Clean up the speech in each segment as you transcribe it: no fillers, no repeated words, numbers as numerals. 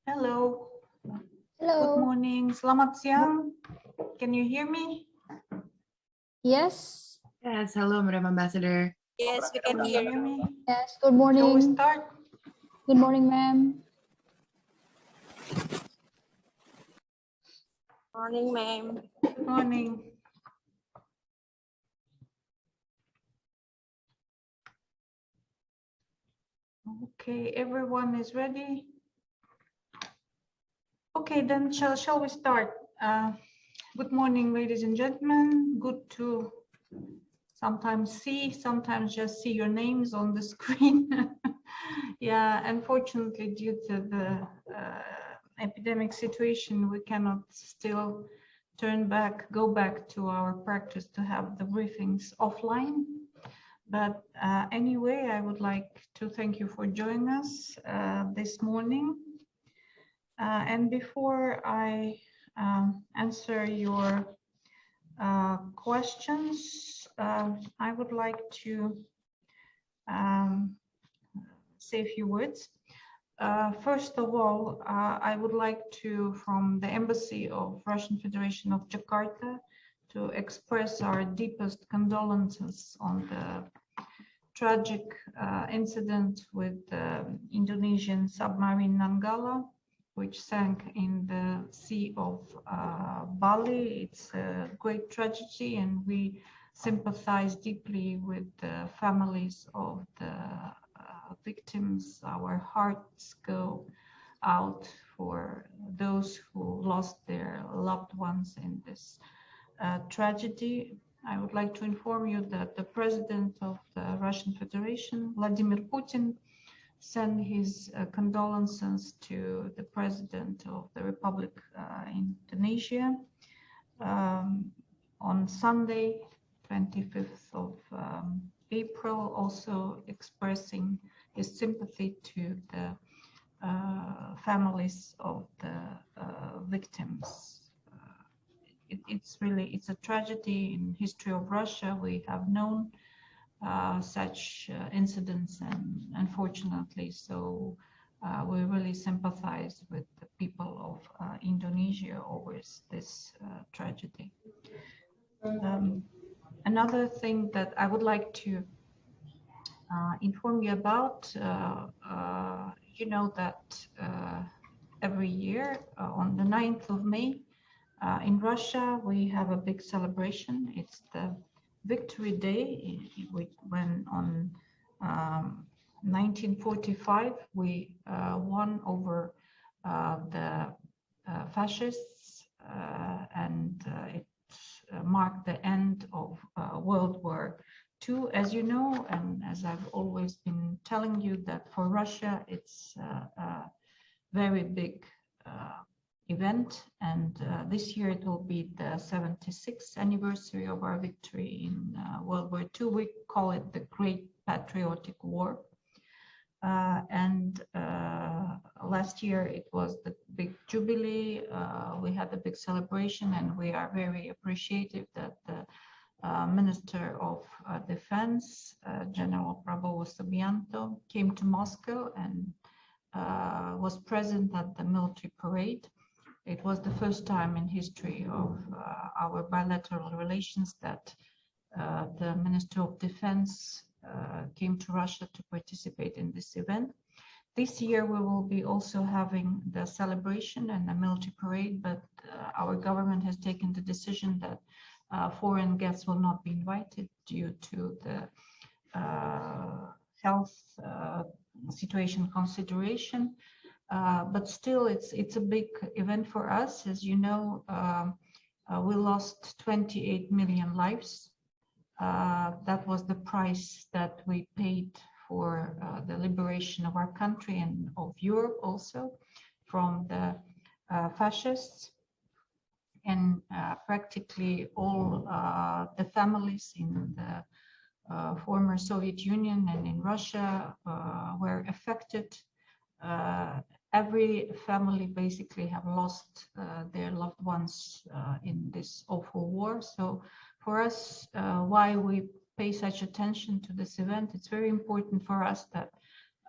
Hello. Hello. Good morning. Selamat siang. Can you hear me? Yes. Yes, hello, Madam Ambassador. Yes, we can hear you. Me? Yes. Good Shall we morning. start? Good morning, ma'am. Morning, ma'am. Good morning. Okay, everyone is ready. Okay, then shall we start? Good morning, ladies and gentlemen. Good to sometimes just see your names on the screen. Yeah, unfortunately, due to the epidemic situation, we cannot still go back to our practice to have the briefings offline. But anyway, I would like to thank you for joining us this morning. And before I answer your questions, I would like to say a few words. First of all, I would like to, from the Embassy of Russian Federation of Jakarta, to express our deepest condolences on the tragic incident with the Indonesian submarine Nangala, which sank in the Sea of Bali. It's a great tragedy, and we sympathize deeply with the families of the victims. Our hearts go out for those who lost their loved ones in this tragedy. I would like to inform you that the President of the Russian Federation, Vladimir Putin, sent his condolences to the President of the Republic Indonesia on Sunday, 25th of April, also expressing his sympathy to the families of the victims. It's a tragedy in history of Russia. We have known such incidents, and unfortunately, so we really sympathize with the people of Indonesia over this tragedy. Another thing that I would like to inform you about, you know that every year on the 9th of May in Russia, we have a big celebration. It's the Victory Day, when on 1945 we won over the fascists, and it marked the end of World War II, as you know, and as I've always been telling you, that for Russia it's a very big event, and this year it will be the 76th anniversary of our victory in World War II. We call it the Great Patriotic War. And last year it was the big jubilee. We had a big celebration, and we are very appreciative that the Minister of Defense, General Prabowo Subianto, came to Moscow and was present at the military parade. It was the first time in history of our bilateral relations that the Minister of Defense came to Russia to participate in this event. This year we will be also having the celebration and the military parade, but our government has taken the decision that foreign guests will not be invited due to the health situation consideration. But still, it's a big event for us. As you know, we lost 28 million lives. That was the price that we paid for the liberation of our country and of Europe also from the fascists. And practically all the families in the former Soviet Union and in Russia were affected. Every family basically have lost their loved ones in this awful war. So for us, why we pay such attention to this event, it's very important for us that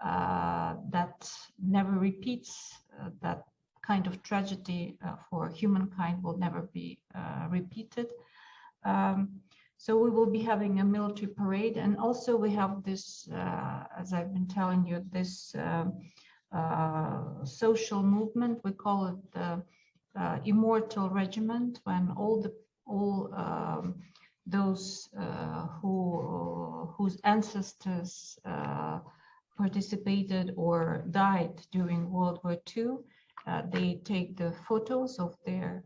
that never repeats, that kind of tragedy for humankind will never be repeated. So we will be having a military parade, and also we have this, as I've been telling you, this social movement. We call it the Immortal Regiment, when all those whose ancestors participated or died during World War II, they take the photos of their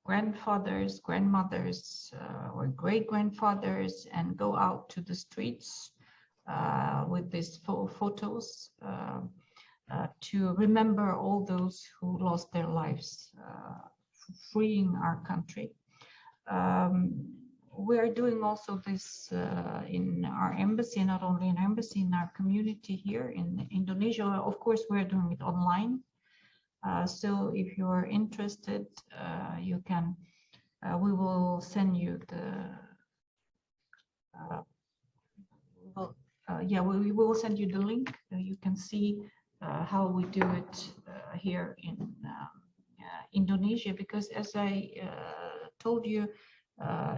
grandfathers, grandmothers, or great-grandfathers and go out to the streets with these photos to remember all those who lost their lives freeing our country. We are doing also this in our embassy, not only in our embassy, in our community here in Indonesia. Of course, we're doing it online. So if you're interested, you can, we will send you the, we will send you the link. You can see how we do it here in Indonesia, because as I told you,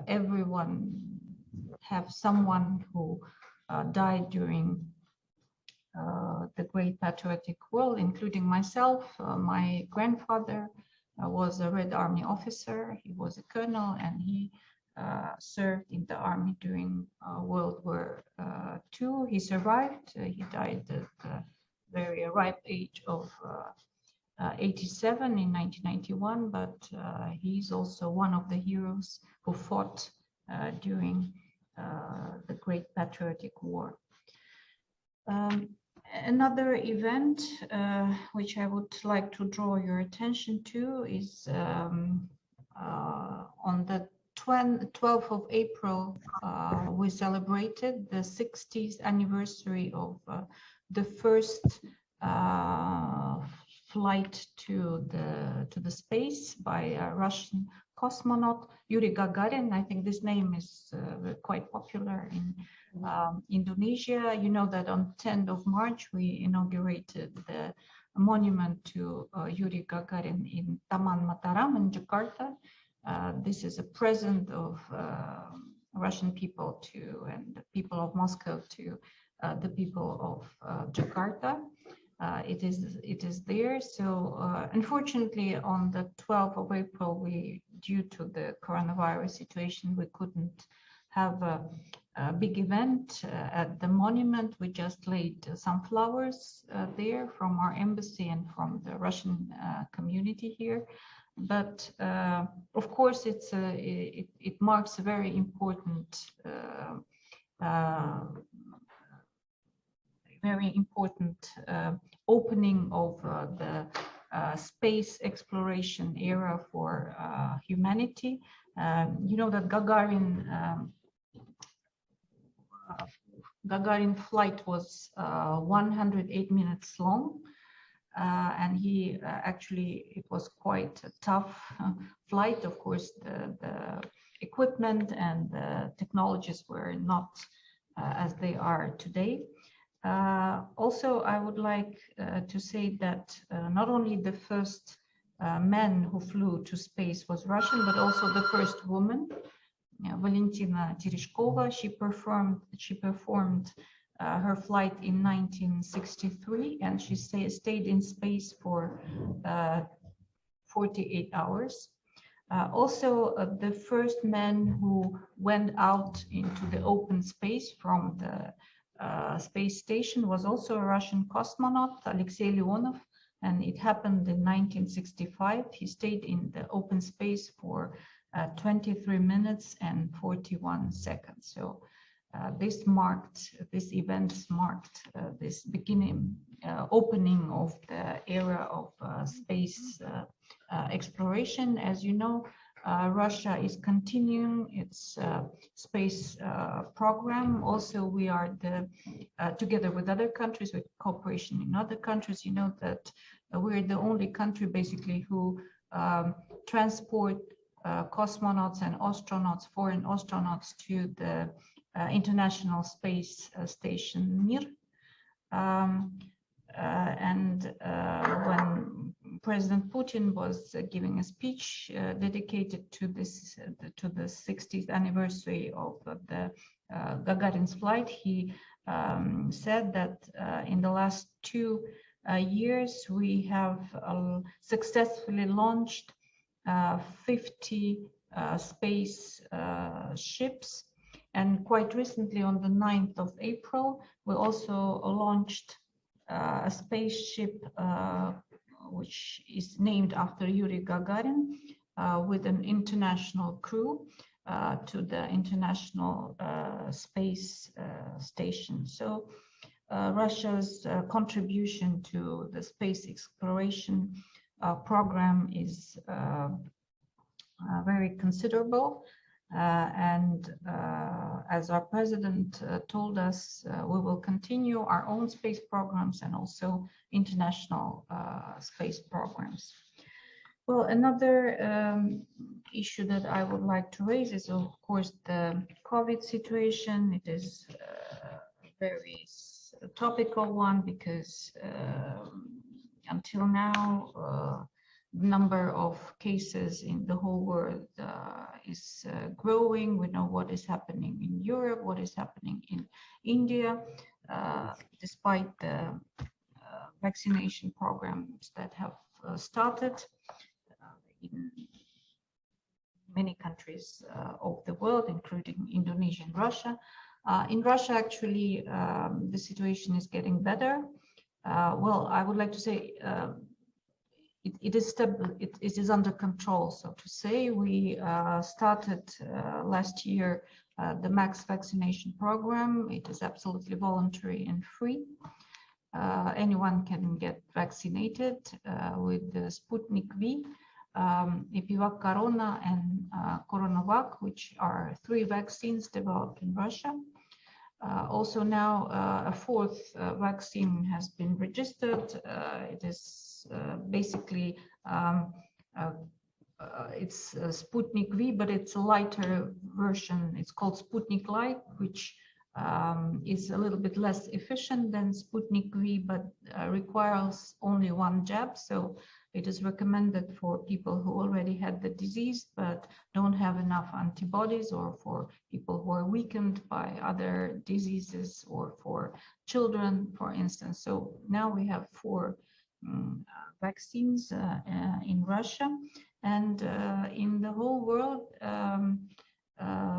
everyone have someone who died during the Great Patriotic War, including myself. My grandfather was a Red Army officer. He was a colonel, and he served in the army during World War II. He survived. He died at the very ripe age of 87 in 1991, but he's also one of the heroes who fought during the Great Patriotic War. Another event which I would like to draw your attention to is on the 12th of April, we celebrated the 60th anniversary of the first flight to the space by a Russian cosmonaut, Yuri Gagarin. I think this name is quite popular in Indonesia. You know that on 10th of March, we inaugurated the monument to Yuri Gagarin in Taman Mataram in Jakarta. This is a present of Russian people to, and the people of Moscow to the people of Jakarta. It is there. So unfortunately, on the 12th of April, due to the coronavirus situation, we couldn't have a big event at the monument. We just laid some flowers there from our embassy and from the Russian community here. But of course, it marks a very important opening of the space exploration era for humanity. You know that Gagarin flight was 108 minutes long, and he actually, it was quite a tough flight. Of course, the equipment and the technologies were not as they are today. Also, I would like to say that not only the first man who flew to space was Russian, but also the first woman, Valentina Tereshkova. She performed her flight in 1963, and she stayed in space for 48 hours. Also, the first man who went out into the open space from the space station was also a Russian cosmonaut, Alexei Leonov, and it happened in 1965. He stayed in the open space for 23 minutes and 41 seconds. So these events marked this beginning, opening of the era of space exploration. As you know, Russia is continuing its space program. Also, we are together with other countries, with cooperation in other countries. You know that we're the only country basically who transport cosmonauts and astronauts, foreign astronauts, to the International Space Station Mir. And when President Putin was giving a speech dedicated to this to the 60th anniversary of the Gagarins flight. He said that in the last 2 years we have successfully launched 50 space ships, and quite recently on the 9th of April we also launched a spaceship which is named after Yuri Gagarin with an international crew to the International Space Station. So Russia's contribution to the space exploration program is very considerable. And as our president told us, we will continue our own space programs and also international space programs. Well, another issue that I would like to raise is, of course, the COVID situation. It is a very topical one because until now, number of cases in the whole world is growing. We know what is happening in Europe, what is happening in India, despite the vaccination programs that have started in many countries of the world, including Indonesia and Russia. In Russia, actually, the situation is getting better. Well, I would like to say it is under control, so to say. We started last year the max vaccination program. It is absolutely voluntary and free. Anyone can get vaccinated with the Sputnik V, Epivac Corona, and Coronavac, which are 3 vaccines developed in Russia. Also now a 4th vaccine has been registered. It is basically it's Sputnik V, but it's a lighter version. It's called Sputnik Light, which is a little bit less efficient than Sputnik V, but requires only 1 jab. So it is recommended for people who already had the disease but don't have enough antibodies, or for people who are weakened by other diseases, or for children, for instance. So now we have 4 vaccines in Russia, and in the whole world,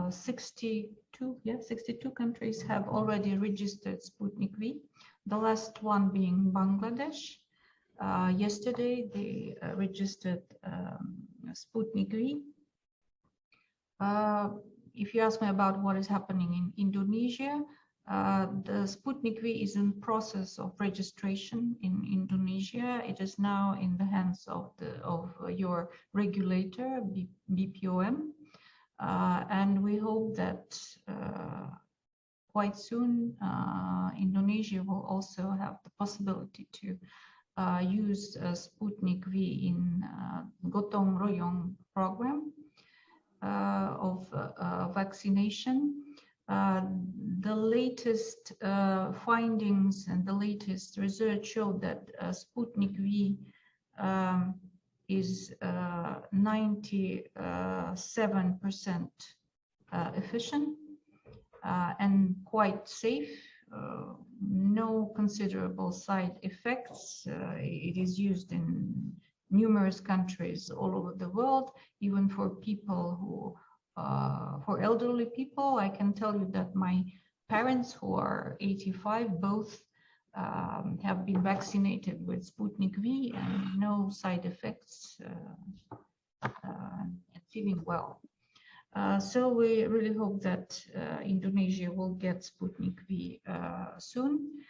62 countries have already registered Sputnik V, the last one being Bangladesh. Yesterday they registered Sputnik V. If you ask me about what is happening in Indonesia, the Sputnik V is in process of registration in Indonesia. It is now in the hands of your regulator, BPOM, and we hope that quite soon Indonesia will also have the possibility to use Sputnik V in Gotong Royong program of vaccination. The latest findings and the latest research show that Sputnik V is 97% efficient and quite safe. No considerable side effects. It is used in numerous countries all over the world, even for people who, for elderly people. I can tell you that my parents, who are 85, both have been vaccinated with Sputnik V and no side effects, and feeling well. So we really hope that Indonesia will get Sputnik V soon.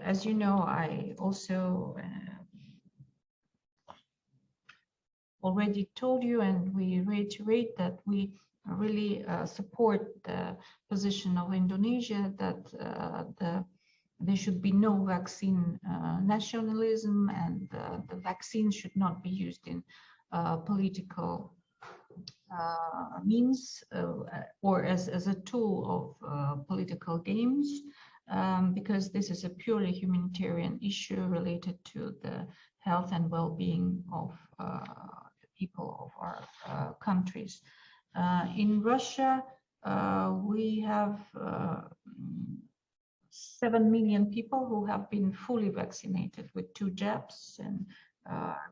As you know, I also already told you, and we reiterate that we really support the position of Indonesia that there should be no vaccine nationalism, and the vaccine should not be used in political means or as a tool of political games. because this is a purely humanitarian issue related to the health and well-being of people of our countries. In Russia, we have 7 million people who have been fully vaccinated with 2 jabs, and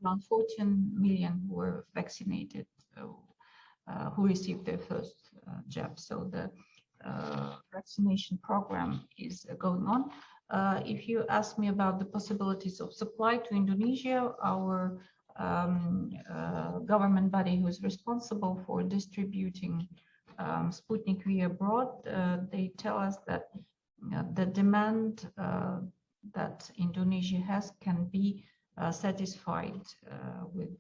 around 14 million who were vaccinated, who received their first jab. So the vaccination program is going on. If you ask me about the possibilities of supply to Indonesia, our government body who is responsible for distributing Sputnik V abroad, they tell us that the demand that Indonesia has can be satisfied with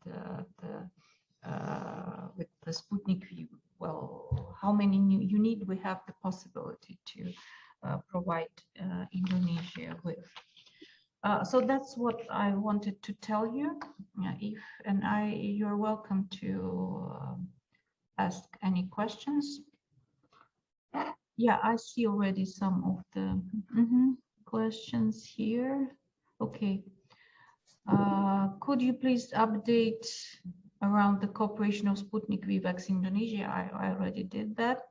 the Sputnik V. Well, how many you need? We have the possibility to provide Indonesia with. So that's what I wanted to tell you. You're welcome to ask any questions. Yeah, I see already some of the questions here. Okay. Could you please update around the cooperation of Sputnik V vaccine in Indonesia? I already did that.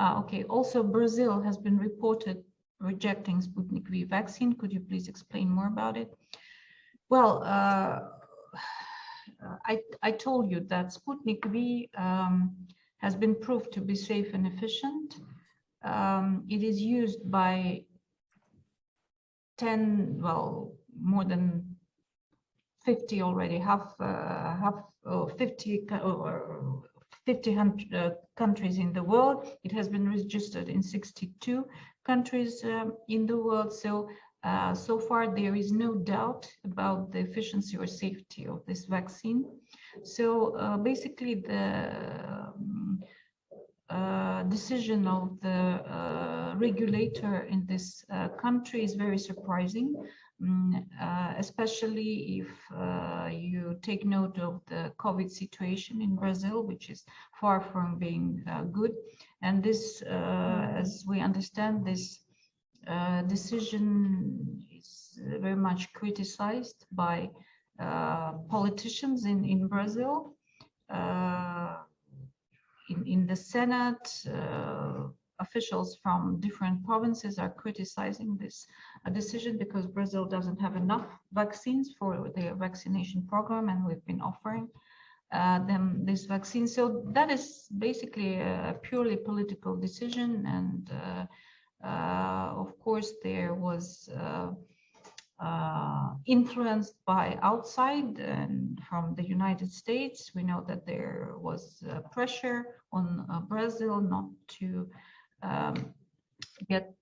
Okay. Also, Brazil has been reported rejecting Sputnik V vaccine. Could you please explain more about it? Well, I told you that Sputnik V has been proved to be safe and efficient. It is used by more than 50 already, 50 countries in the world. It has been registered in 62 countries in the world. So so far there is no doubt about the efficiency or safety of this vaccine. So basically the decision of the regulator in this country is very surprising, especially if you take note of the COVID situation in Brazil, which is far from being good. And this, as we understand, this decision is very much criticized by politicians in Brazil. In the Senate, officials from different provinces are criticizing this decision because Brazil doesn't have enough vaccines for their vaccination program, and we've been offering them this vaccine. So that is basically a purely political decision, and of course there was influenced by outside and from the United States. We know that there was pressure on Brazil not to get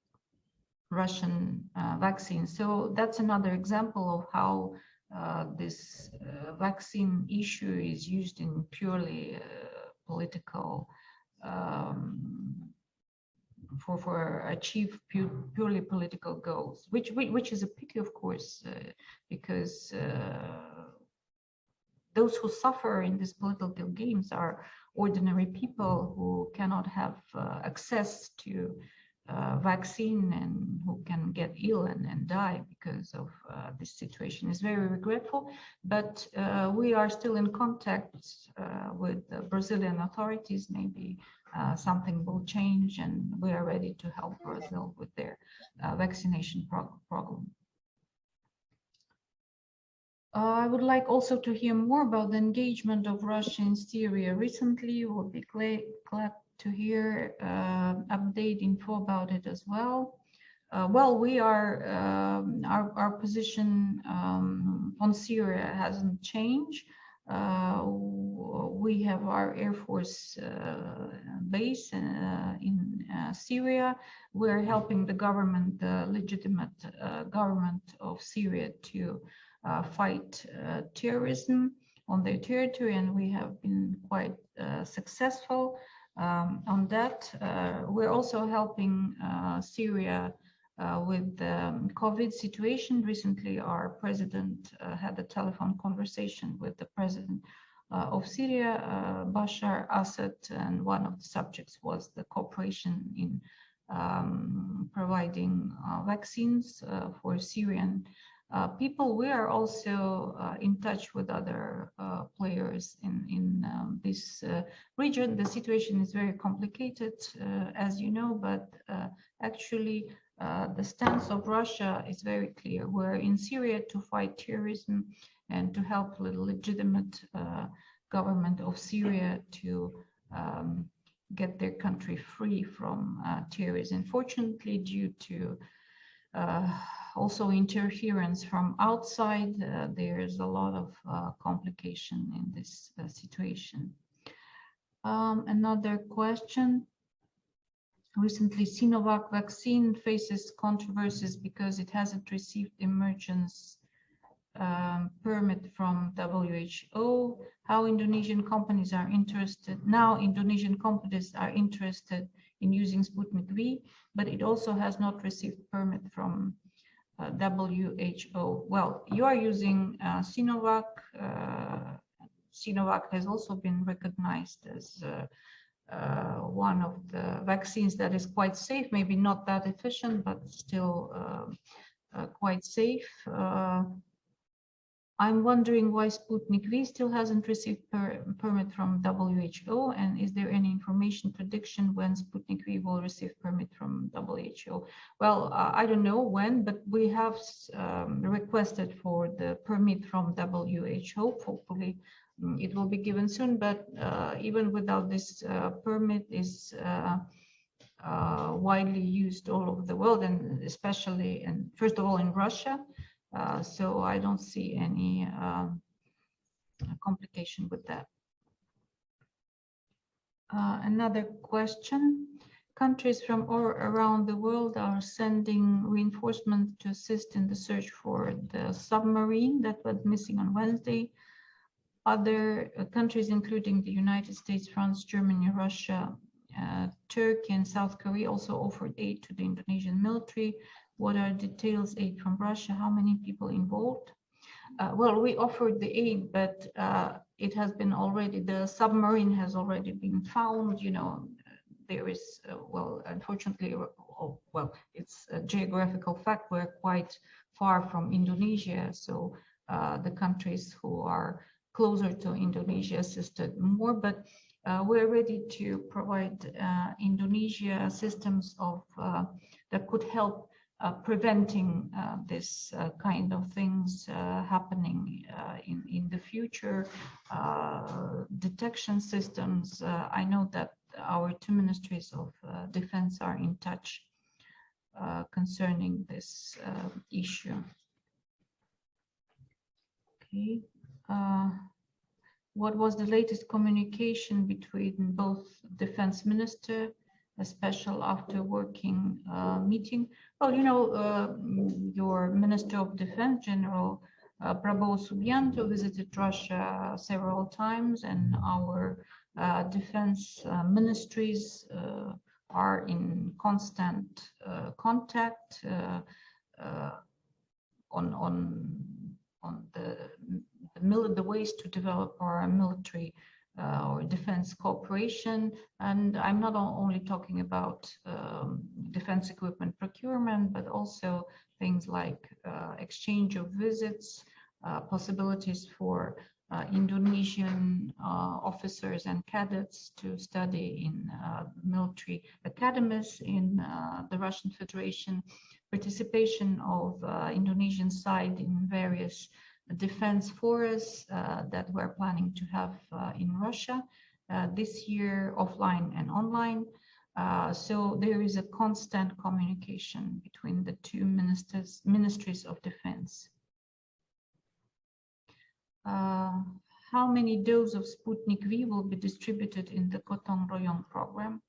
Russian vaccines. So that's another example of how this vaccine issue is used in purely political for achieve purely political goals, which is a pity, of course, because those who suffer in these political games are ordinary people who cannot have access to vaccine and who can get ill and die because of this situation. Is very regretful, but we are still in contact with the Brazilian authorities. Maybe something will change, and we are ready to help Brazil with their vaccination program. I would like also to hear more about the engagement of Russia in Syria recently. We'll be glad to hear update info about it as well. Well, we are our position on Syria hasn't changed. We have our Air Force base in Syria. We're helping the government, the legitimate government of Syria, to fight terrorism on their territory, and we have been quite successful on that. We're also helping Syria with the COVID situation. Recently, our president had a telephone conversation with the president of Syria, Bashar Assad, and one of the subjects was the cooperation in providing vaccines for Syrian people. We are also in touch with other players in this region. The situation is very complicated, as you know, but actually the stance of Russia is very clear. We're in Syria to fight terrorism and to help the legitimate government of Syria to get their country free from terrorism. Unfortunately, due to also interference from outside, there is a lot of complication in this situation. Another question. Recently, Sinovac vaccine faces controversies because it hasn't received emergency permit from WHO. How Indonesian companies are interested now? Indonesian companies are interested in using Sputnik V, but it also has not received permit from WHO. Well, you are using Sinovac. Sinovac has also been recognized as one of the vaccines that is quite safe, maybe not that efficient, but still quite safe. I'm wondering why Sputnik V still hasn't received permit from WHO, and is there any information prediction when Sputnik V will receive permit from WHO? Well, I don't know when, but we have requested for the permit from WHO. Hopefully it will be given soon, but even without this permit is widely used all over the world, and especially, and first of all, in Russia. So I don't see any complication with that. Another question. Countries from all around the world are sending reinforcements to assist in the search for the submarine that was missing on Wednesday. Other countries, including the United States, France, Germany, Russia, Turkey, and South Korea, also offered aid to the Indonesian military. What are details? Aid from Russia? How many people involved? Well, we offered the aid, but it has been already, the submarine has already been found. You know, there is, well, unfortunately, well, it's a geographical fact. We're quite far from Indonesia, so the countries who are closer to Indonesia assisted more, but we're ready to provide Indonesia systems of that could help preventing this kind of things happening in the future. Detection systems. I know that our two ministries of defense are in touch concerning this issue. Okay. What was the latest communication between both defense minister, a special after working meeting? Well, you know, your Minister of Defense, General Prabowo Subianto, visited Russia several times, and our defense ministries are in constant contact on the ways to develop our military or defense cooperation. And I'm not only talking about defense equipment procurement, but also things like exchange of visits, possibilities for Indonesian officers and cadets to study in military academies in the Russian Federation, participation of Indonesian side in various defense forums that we're planning to have in Russia this year, offline and online. So there is a constant communication between the two ministries of defense. How many doses of Sputnik V will be distributed in the Gotong Royong program?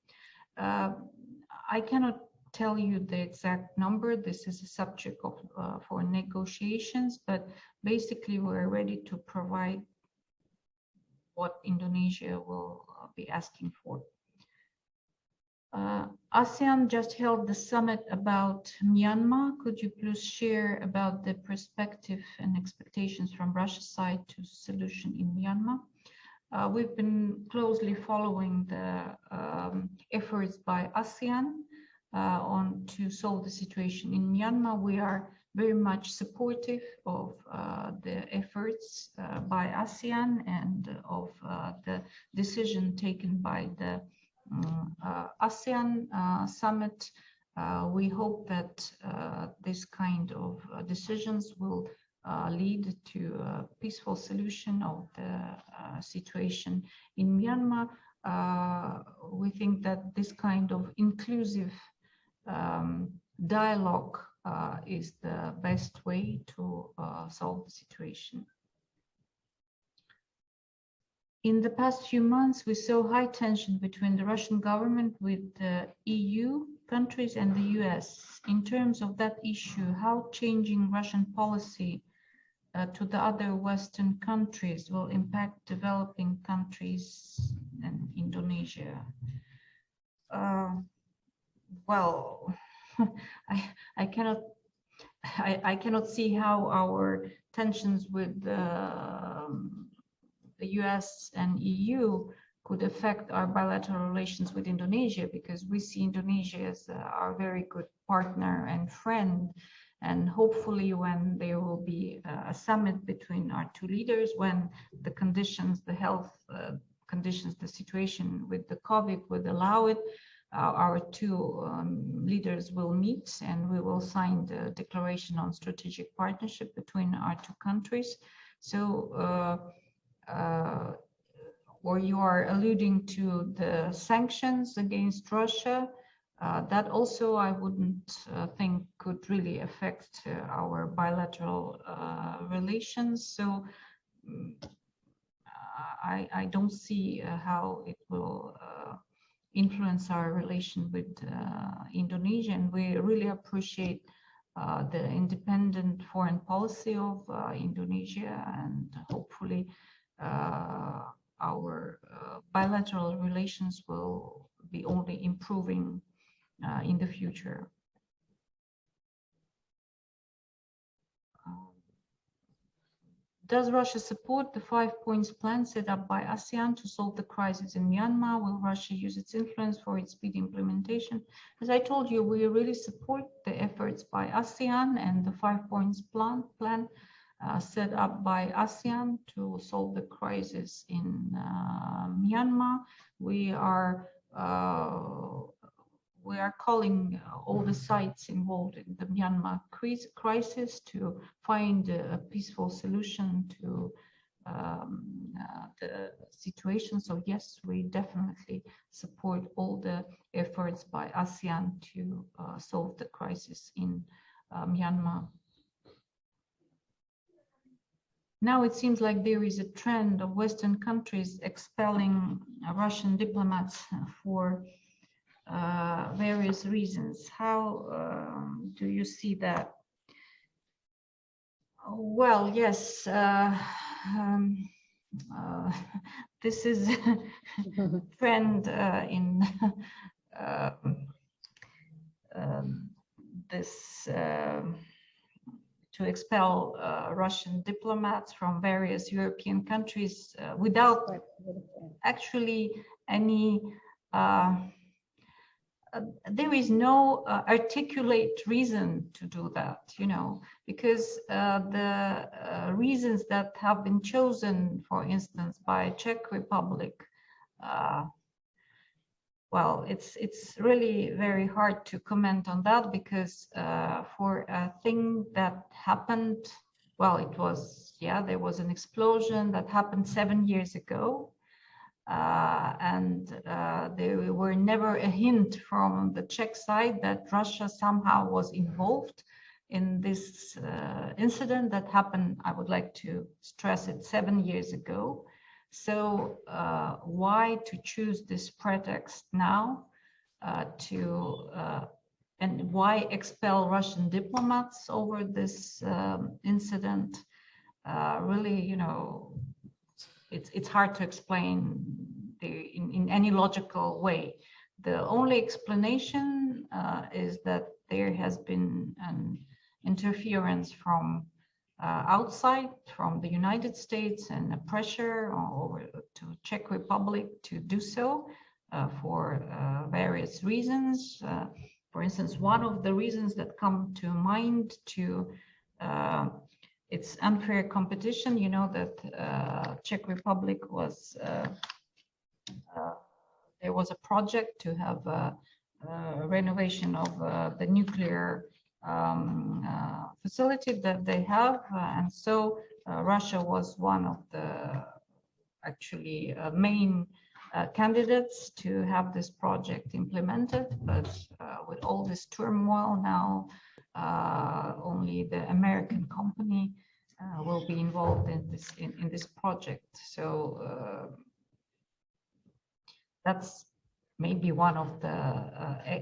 I cannot tell you the exact number. This is a subject of for negotiations, but basically we're ready to provide what Indonesia will be asking for. ASEAN just held the summit about Myanmar. Could you please share about the perspective and expectations from Russia's side to solution in Myanmar? We've been closely following the efforts by ASEAN to solve the situation in Myanmar. We are very much supportive of the efforts by ASEAN and of the decision taken by the ASEAN summit. We hope that this kind of decisions will lead to a peaceful solution of the situation in Myanmar. We think that this kind of inclusive dialogue is the best way to solve the situation. In the past few months, we saw high tension between the Russian government with the EU countries and the US. In terms of that issue, how changing Russian policy to the other Western countries will impact developing countries and Indonesia? Well, I cannot see how our tensions with the US and EU could affect our bilateral relations with Indonesia, because we see Indonesia as our very good partner and friend. And hopefully when there will be a summit between our two leaders, when the conditions, the health conditions, the situation with the COVID would allow it, our two leaders will meet and we will sign the declaration on strategic partnership between our two countries. So, or you are alluding to the sanctions against Russia, that also I wouldn't think could really affect our bilateral relations. So I don't see how it will influence our relation with Indonesia, and we really appreciate the independent foreign policy of Indonesia, and hopefully our bilateral relations will be only improving in the future. Does Russia support the 5 points plan set up by ASEAN to solve the crisis in Myanmar? Will Russia use its influence for its speedy implementation? As I told you, we really support the efforts by ASEAN and the 5 points plan set up by ASEAN to solve the crisis in Myanmar. We are calling all the sides involved in the Myanmar crisis to find a peaceful solution to the situation. So yes, we definitely support all the efforts by ASEAN to solve the crisis in Myanmar. Now it seems like there is a trend of Western countries expelling Russian diplomats for various reasons. How do you see that? Well, yes, this is a trend in this to expel Russian diplomats from various European countries without actually any there is no articulate reason to do that, you know, because the reasons that have been chosen, for instance, by Czech Republic, well, it's really very hard to comment on that, because for a thing that happened, well, it was, yeah, there was an explosion that happened 7 years ago. And there were never a hint from the Czech side that Russia somehow was involved in this incident that happened, I would like to stress it, 7 years ago. So why to choose this pretext now and why expel Russian diplomats over this incident? Really, you know, it's hard to explain in any logical way. The only explanation is that there has been an interference from outside, from the United States, and a pressure over to Czech Republic to do so for various reasons. For instance, one of the reasons that come to mind to it's unfair competition. You know that Czech Republic was there was a project to have a renovation of the nuclear facility that they have, and so Russia was one of the actually main candidates to have this project implemented. But with all this turmoil now, only the American company will be involved in this project. So that's maybe one of the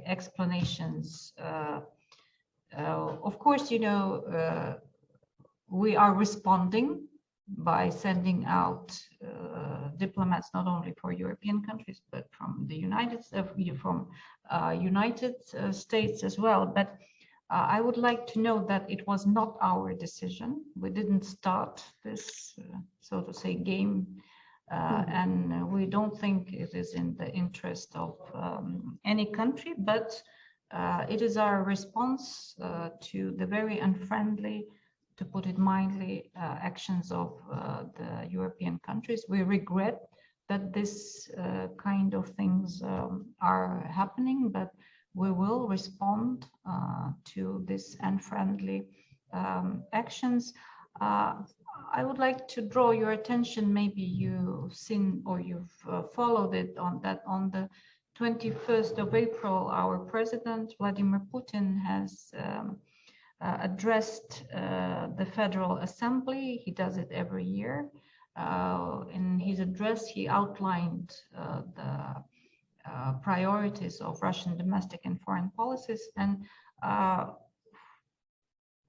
explanations. Of course, you know, we are responding by sending out diplomats not only for European countries but from the United States as well. But I would like to know that it was not our decision. We didn't start this, so to say, game, and we don't think it is in the interest of any country. But it is our response to the very unfriendly, to put it mildly, actions of the European countries. We regret that this kind of things are happening, but we will respond to this unfriendly actions. I would like to draw your attention, maybe you've seen or you've followed it, on that on the 21st of April, our president, Vladimir Putin, has addressed the Federal Assembly. He does it every year. In his address, he outlined the priorities of Russian domestic and foreign policies. And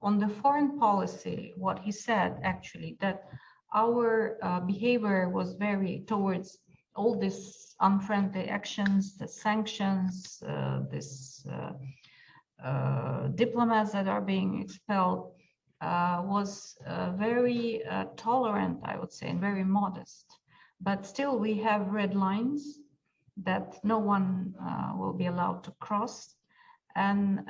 on the foreign policy, what he said actually, that our behavior was very towards all these unfriendly actions, the sanctions, diplomats that are being expelled, was very tolerant, I would say, and very modest. But still, we have red lines that no one will be allowed to cross. And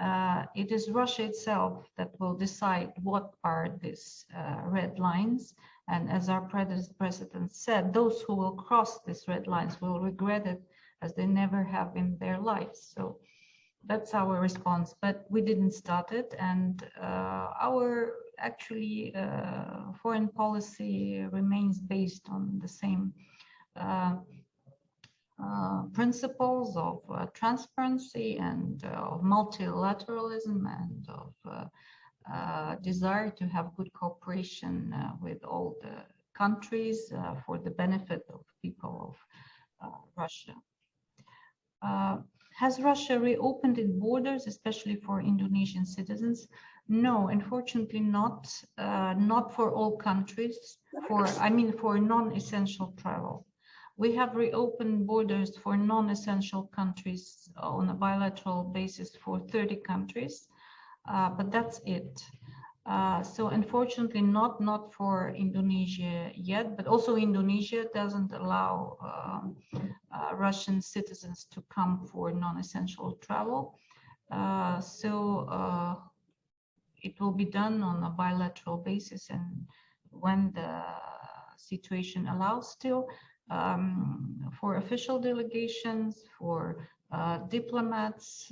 it is Russia itself that will decide what are these red lines. And as our president said, those who will cross these red lines will regret it as they never have in their lives. So that's our response, but we didn't start it. And our actually foreign policy remains based on the same principles of transparency and of multilateralism and of desire to have good cooperation with all the countries for the benefit of people of Russia. Has Russia reopened its borders, especially for Indonesian citizens? No, unfortunately not. Not for all countries. For non-essential travel. We have reopened borders for non-essential countries on a bilateral basis for 30 countries, but that's it. So unfortunately not for Indonesia yet, but also Indonesia doesn't allow Russian citizens to come for non-essential travel. So it will be done on a bilateral basis, and when the situation allows, still for official delegations, for diplomats,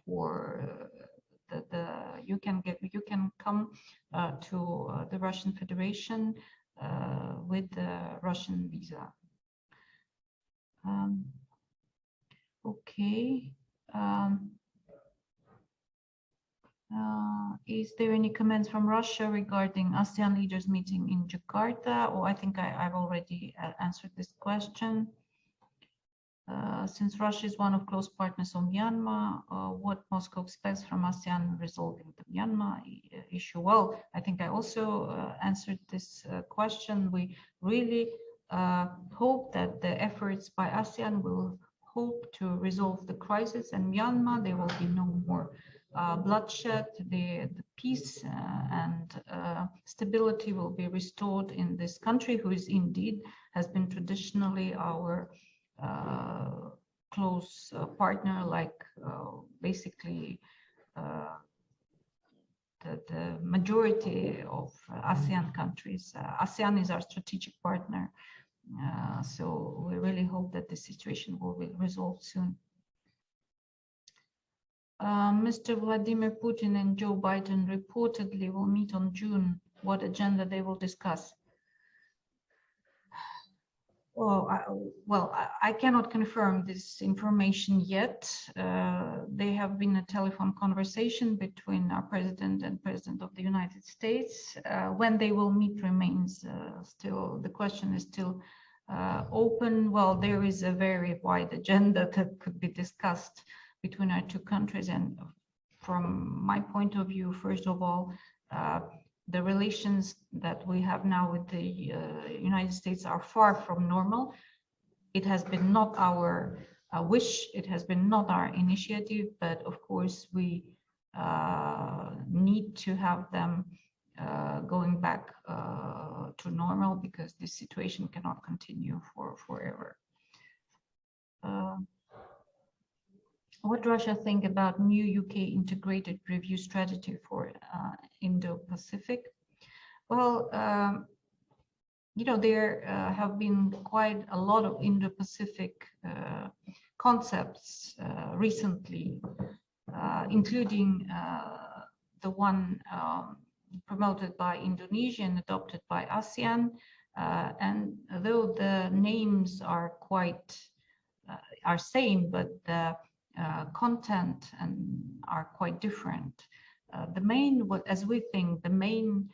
for you can come to the Russian Federation with the Russian visa. Okay. Is there any comments from Russia regarding ASEAN leaders meeting in Jakarta? Or I think I've already answered this question. Since Russia is one of close partners of Myanmar, what Moscow expects from ASEAN resolving the Myanmar issue? Well, I think I also answered this question. We really hope that the efforts by ASEAN will hope to resolve the crisis in Myanmar. There will be no more bloodshed. The peace and stability will be restored in this country, who is indeed has been traditionally our close partner, like basically the majority of ASEAN countries. ASEAN is our strategic partner, so we really hope that the situation will be resolved soon. Mr. Vladimir Putin and Joe Biden reportedly will meet on June. What agenda they will discuss? Well, I cannot confirm this information yet. There have been a telephone conversation between our president and President of the United States. When they will meet remains still, the question is still open. Well, there is a very wide agenda that could be discussed between our two countries. And from my point of view, first of all, the relations that we have now with the United States are far from normal. It has been not our wish, it has been not our initiative, but of course we need to have them going back to normal, because this situation cannot continue forever. What Russia think about new UK integrated review strategy for Indo-Pacific? Well, you know, there have been quite a lot of Indo-Pacific concepts recently, including the one promoted by Indonesia and adopted by ASEAN. And though the names are quite are same, but the content and are quite different. The main, as we think, the main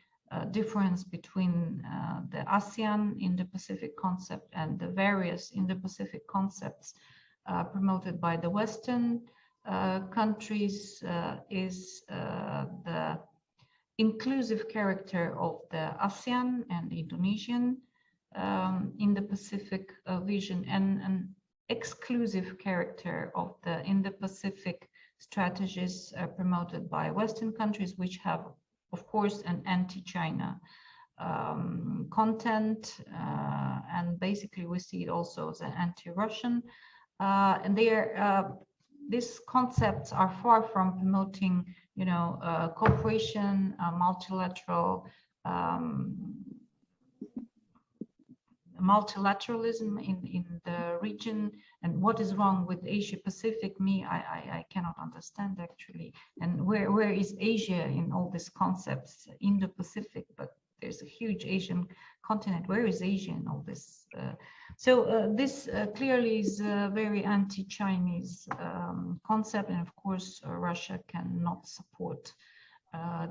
difference between the ASEAN Indo-Pacific concept and the various Indo-Pacific concepts promoted by the Western countries is the inclusive character of the ASEAN and Indonesian Indo-Pacific vision, and an exclusive character of the Indo-Pacific strategies promoted by Western countries, which have, of course, an anti-China content, and basically we see it also as an anti-Russian. And these concepts are far from promoting, you know, cooperation, multilateral. Multilateralism in the region. And what is wrong with Asia Pacific, I cannot understand actually. And where is Asia in all these concepts? Indo-Pacific, but there's a huge Asian continent. Where is Asia in all this? So this clearly is a very anti-Chinese concept, and of course Russia cannot support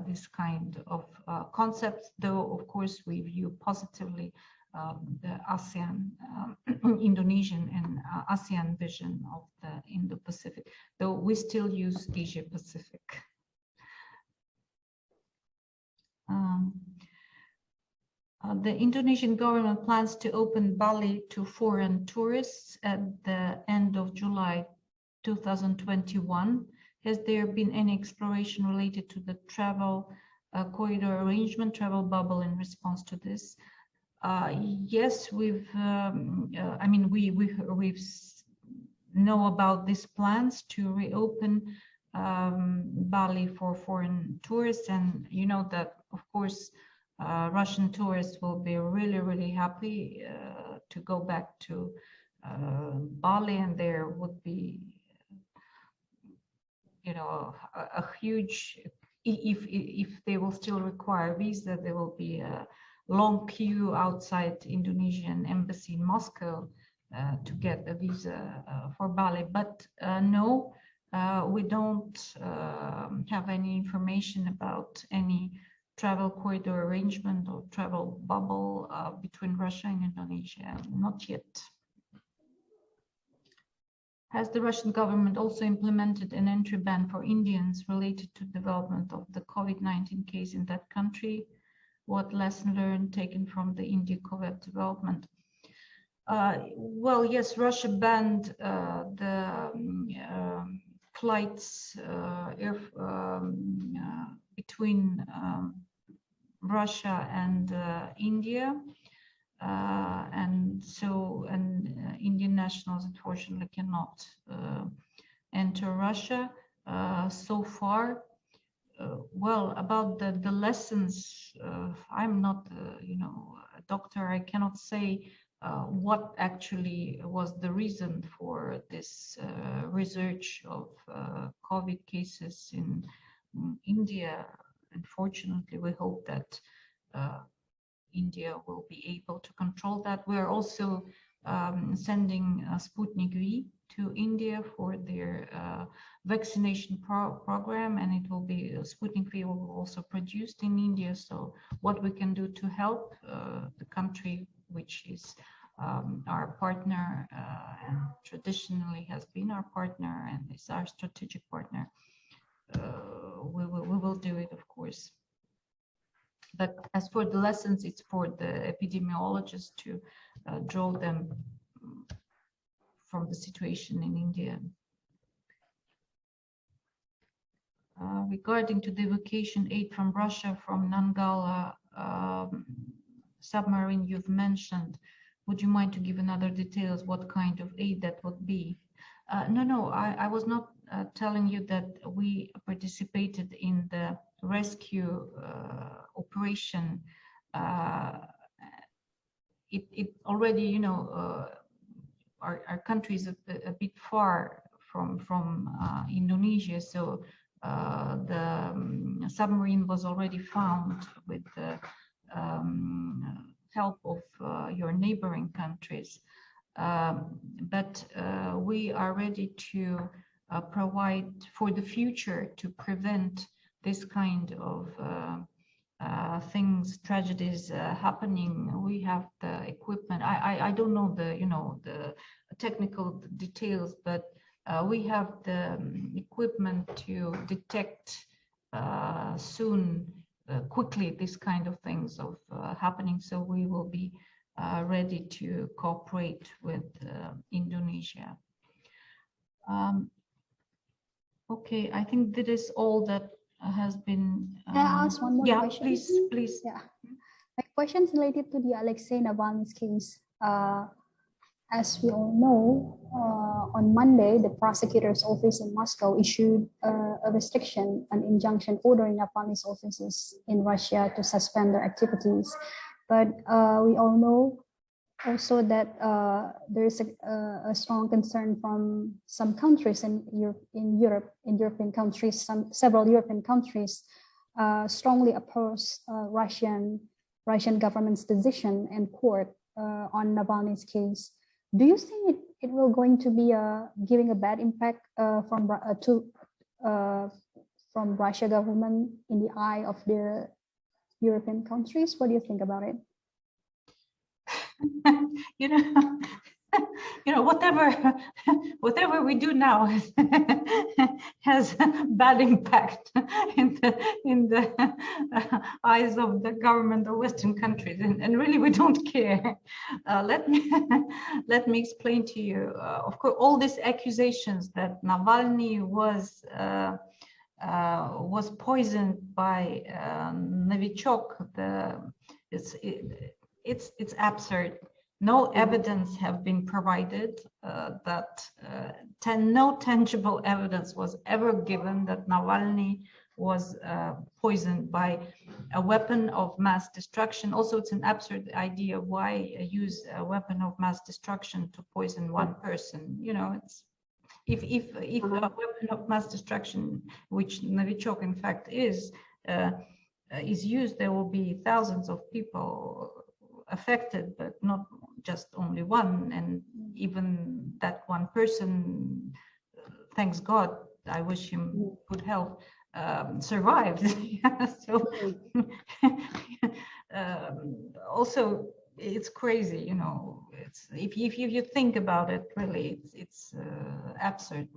this kind of concepts, though of course we view positively the ASEAN, Indonesian and ASEAN vision of the Indo-Pacific, though we still use Asia-Pacific. The Indonesian government plans to open Bali to foreign tourists at the end of July 2021. Has there been any exploration related to the travel corridor arrangement, travel bubble in response to this? Yes, we've. I mean, we've know about these plans to reopen Bali for foreign tourists, and you know that, of course, Russian tourists will be really happy to go back to Bali, and there would be, you know, a huge. If they will still require visa, there will be a long queue outside Indonesian embassy in Moscow to get a visa for Bali. But no, we don't have any information about any travel corridor arrangement or travel bubble between Russia and Indonesia, not yet. Has the Russian government also implemented an entry ban for Indians related to development of the COVID-19 case in that country? What lesson learned taken from the India COVID development? Well, yes, Russia banned the flights between Russia and India. Indian nationals unfortunately cannot enter Russia so far. Well, about the lessons, I'm not, a doctor. I cannot say what actually was the reason for this research of COVID cases in India. Unfortunately, we hope that India will be able to control that. We're also sending Sputnik V to India for their vaccination program, and it will be Sputnik V will also produced in India. So what we can do to help the country, which is our partner and traditionally has been our partner and is our strategic partner, we will do it, of course. But as for the lessons, it's for the epidemiologists to draw them from the situation in India. Regarding to the evacuation aid from Russia from Nangala submarine you've mentioned, would you mind to give another details what kind of aid that would be? No, I was not telling you that we participated in the rescue operation. It already, our country is a bit far from Indonesia, so the submarine was already found with the help of your neighboring countries. But we are ready to provide for the future to prevent this kind of things, tragedies happening. We have the equipment. I don't know the technical details, but we have the equipment to detect soon, quickly, this kind of things of happening. So we will be ready to cooperate with Indonesia. Okay, I think that is all that has been. Can I ask one more question? Yeah, please. Yeah, my question is related to the Alexei Navalny's case. As we all know, on Monday, the prosecutor's office in Moscow issued a restriction, an injunction ordering Navalny's offices in Russia to suspend their activities. But we all know also that there is a strong concern from some countries in European countries, several European countries strongly oppose Russian government's decision and court on Navalny's case. Do you think it will going to be giving a bad impact from Russia government in the eye of the European countries? What do you think about it? Whatever we do now has bad impact in the eyes of the government of Western countries, and really we don't care. Let me explain to you. Of course, all these accusations that Navalny was poisoned by Novichok, it's absurd. No evidence have been provided no tangible evidence was ever given that Navalny was poisoned by a weapon of mass destruction. Also, it's an absurd idea. Why use a weapon of mass destruction to poison one person? It's if a weapon of mass destruction, which Novichok in fact is used, there will be thousands of people affected, but not just only one. And even that one person, thanks God, I wish him good health, survived. So also it's crazy, it's if you think about it, really it's absurd.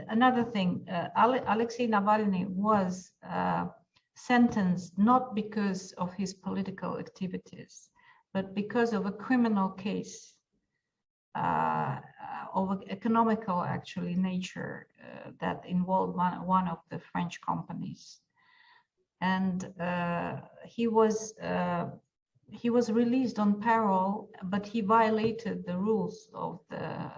Another thing, Alexei Navalny was sentenced not because of his political activities, but because of a criminal case of economical actually nature that involved one of the French companies. And he was he was released on parole, but he violated the rules of the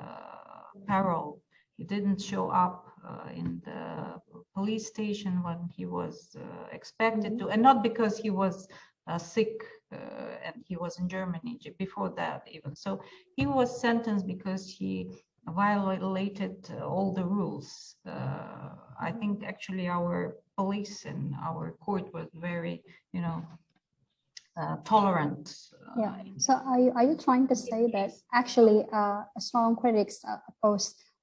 parole. He didn't show up in the police station when he was expected to, and not because he was sick and he was in Germany before that even. So he was sentenced because he violated all the rules. I think actually our police and our court was very, tolerant. Yeah. So are you trying to say that actually strong critics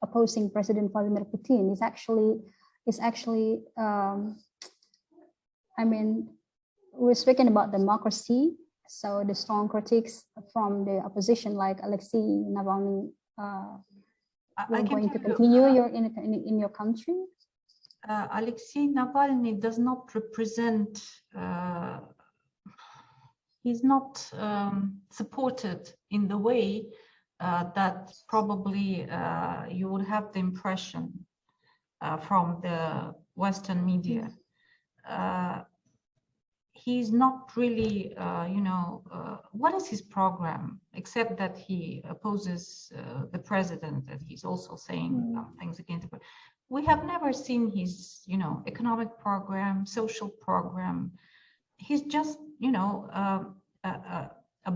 opposing President Vladimir Putin is actually I mean, we're speaking about democracy. So the strong critics from the opposition, like Alexei Navalny, are going to continue in your country? Alexei Navalny does not represent. He's not supported in the way that probably you would have the impression from the Western media. He's not really, what is his program, except that he opposes the president, and he's also saying things against the president. We have never seen his, economic program, social program. He's just, a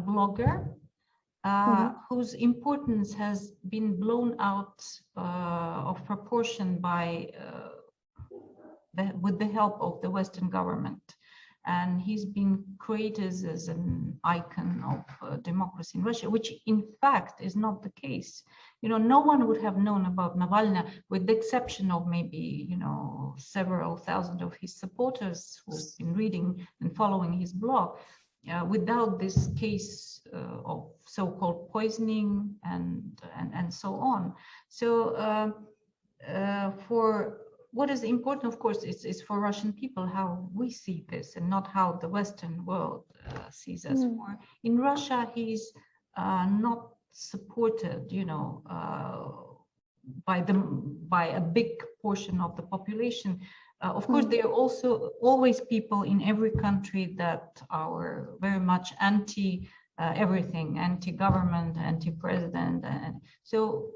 blogger whose importance has been blown out of proportion by with the help of the Western government. And he's been created as an icon of democracy in Russia, which in fact is not the case. No one would have known about Navalny, with the exception of maybe, several thousand of his supporters who've been reading and following his blog, without this case of so-called poisoning and so on. So for what is important, of course, is for Russian people how we see this, and not how the Western world sees us. In Russia, he's not supported, by a big portion of the population. Of course, there are also always people in every country that are very much anti everything, anti-government, anti-president, and so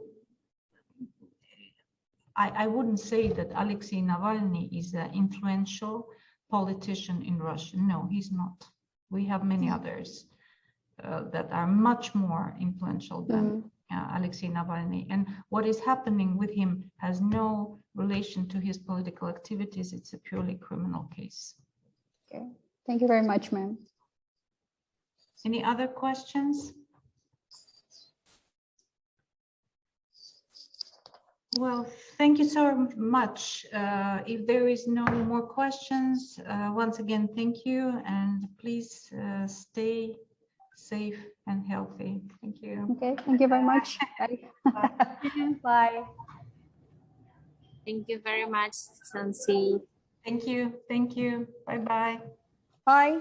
I wouldn't say that Alexei Navalny is an influential politician in Russia. No, he's not. We have many others that are much more influential than Alexei Navalny. And what is happening with him has no relation to his political activities. It's a purely criminal case. Okay. Thank you very much, ma'am. Any other questions? Well, thank you so much. If there is no more questions, once again, thank you, and please stay safe and healthy. Thank you. Okay, thank you very much. Bye. Bye. Thank you very much, Sansi. Thank you. Thank you. Bye-bye. Bye.